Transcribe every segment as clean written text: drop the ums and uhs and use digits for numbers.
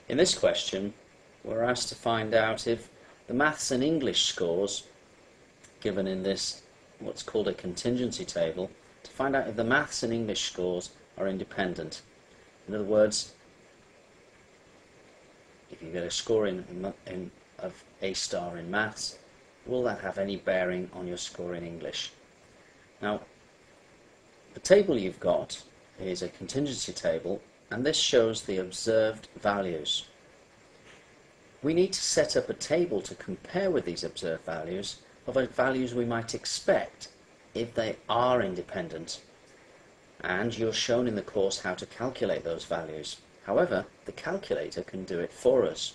In this question, we're asked to find out if the maths and English scores given in this what's called a contingency table, to find out if the maths and English scores are independent. In other words, if you get a score of A star in maths, will that have any bearing on your score in English? Now, the table you've got is a contingency table, and this shows the observed values. We need to set up a table to compare with these observed values of values we might expect if they are independent. And you're shown in the course how to calculate those values. However, the calculator can do it for us.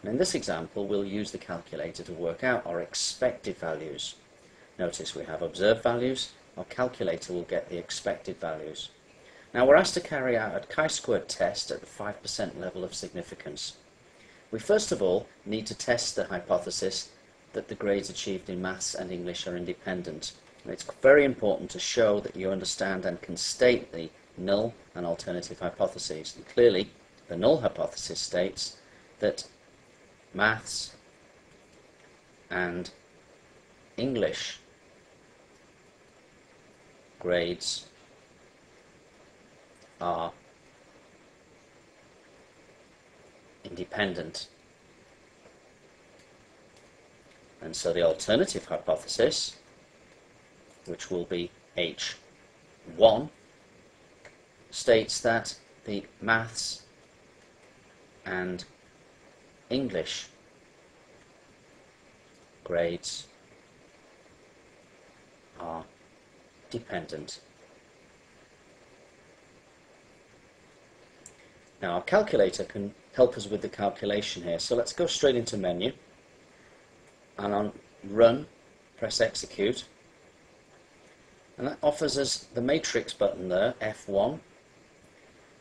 And in this example, we'll use the calculator to work out our expected values. Notice we have observed values. Our calculator will get the expected values. Now we're asked to carry out a chi-squared test at the 5% level of significance. We first of all need to test the hypothesis that the grades achieved in maths and English are independent. And it's very important to show that you understand and can state the null and alternative hypotheses. And clearly, the null hypothesis states that maths and English grades are independent. And so the alternative hypothesis, which will be H1, states that the maths and English grades are dependent. Now our calculator can help us with the calculation here, so let's go straight into menu, and on run, press execute, and that offers us the matrix button there, F1,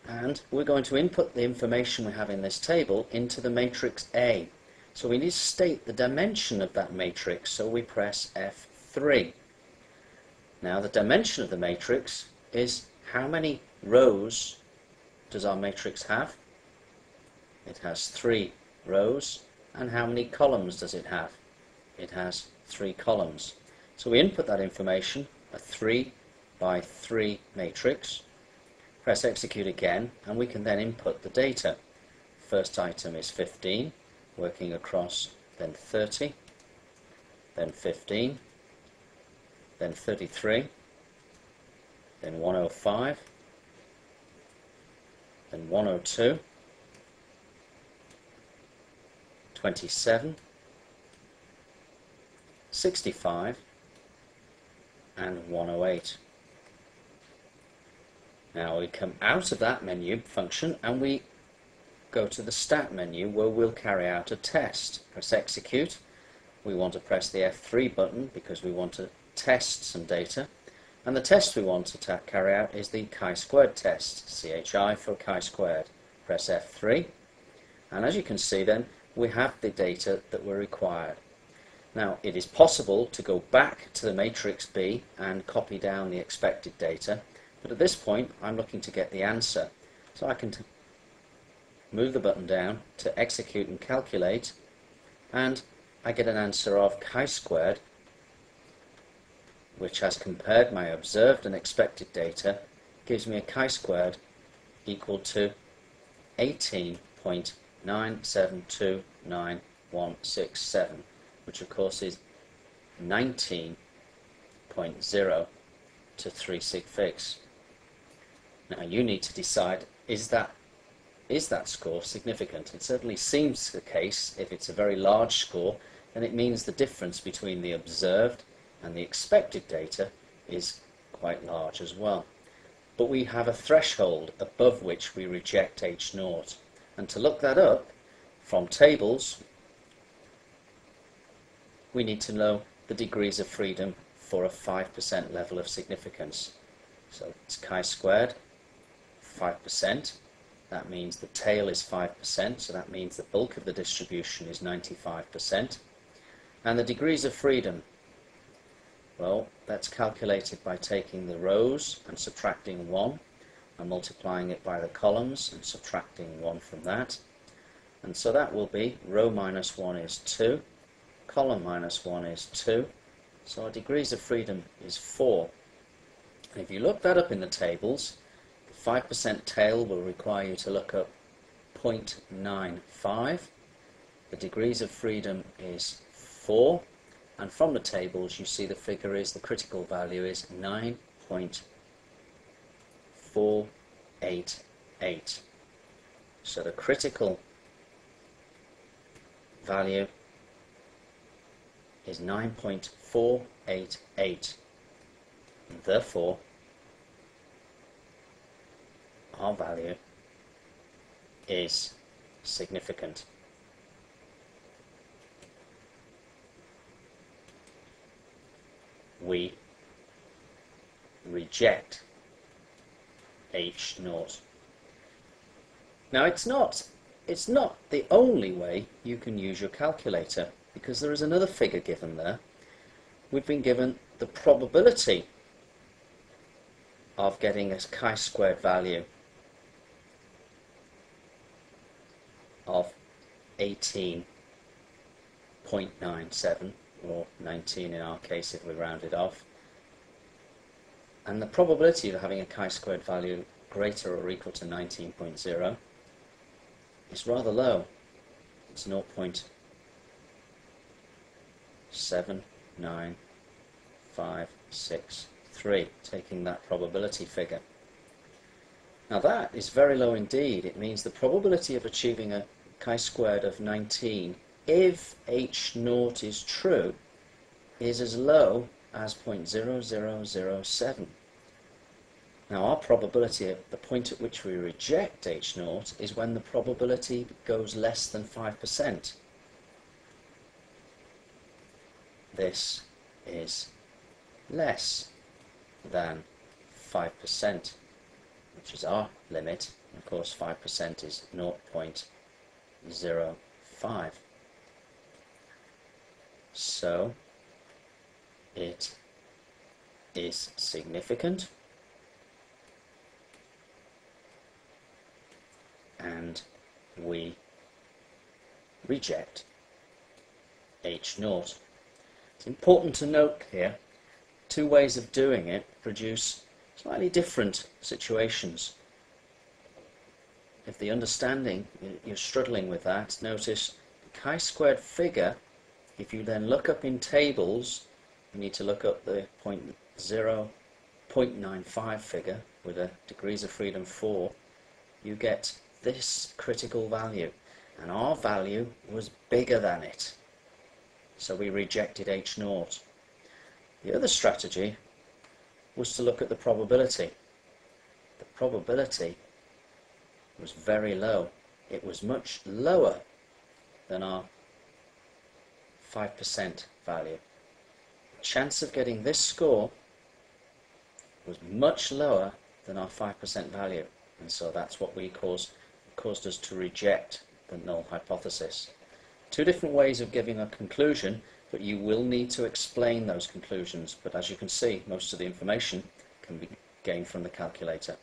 and we're going to input the information we have in this table into the matrix A. So we need to state the dimension of that matrix, so we press F3. Now the dimension of the matrix is how many rows does our matrix have? It has 3 rows. And how many columns does it have? It has 3 columns. So we input that information, a 3 by 3 matrix, press execute again, and we can then input the data. First item is 15, working across, then 30, then 15, then 33, then 105, then 102, 27, 65, and 108. Now we come out of that menu function and we go to the stat menu where we'll carry out a test. Press execute. We want to press the F3 button because we want to test some data, and the test we want to carry out is the chi-squared test, CHI for chi-squared. Press F3, and as you can see then we have the data that were required. Now it is possible to go back to the matrix B and copy down the expected data, but at this point I'm looking to get the answer, so I can move the button down to execute and calculate, and I get an answer of chi-squared, which has compared my observed and expected data, gives me a chi-squared equal to 18.9729167, which of course is 19.0 to 3 sig figs. Now you need to decide, is that score significant? It certainly seems the case. If it's a very large score, then it means the difference between the observed and the expected data is quite large as well. But we have a threshold above which we reject H0. And to look that up from tables, we need to know the degrees of freedom for a 5% level of significance. So it's chi-squared, 5%. That means the tail is 5%, so that means the bulk of the distribution is 95%. And the degrees of freedom, well, that's calculated by taking the rows and subtracting 1, and multiplying it by the columns and subtracting 1 from that. And so that will be row minus 1 is 2, column minus 1 is 2, so our degrees of freedom is 4. And if you look that up in the tables, the 5% tail will require you to look up 0.95. The degrees of freedom is 4, and from the tables you see the figure is, the critical value is 9.488. So the critical value is 9.488. And therefore our value is significant. We reject H0. Now it's not the only way you can use your calculator, because there is another figure given there. We've been given the probability of getting a chi-squared value of 18.97, or 19 in our case if we round it off. And the probability of having a chi-squared value greater or equal to 19.0 is rather low. It's 0.79563, taking that probability figure. Now that is very low indeed. It means the probability of achieving a chi-squared of 19, if H0 is true, is as low as 0.0007. Now our probability at the point at which we reject H0 is when the probability goes less than 5%. This is less than 5%, which is our limit. Of course 5% is 0.05. So it is significant, and we reject H0. It's important to note here, two ways of doing it produce slightly different situations. If the understanding, you're struggling with that, notice the chi-squared figure, if you then look up in tables, you need to look up the 0.95 figure with a degrees of freedom 4, you get this critical value, and our value was bigger than it, so we rejected H0. The other strategy was to look at the probability. The probability was very low. It was much lower than our 5% value. The chance of getting this score was much lower than our 5% value, and so that's what caused us to reject the null hypothesis. Two different ways of giving a conclusion, but you will need to explain those conclusions. But as you can see, most of the information can be gained from the calculator.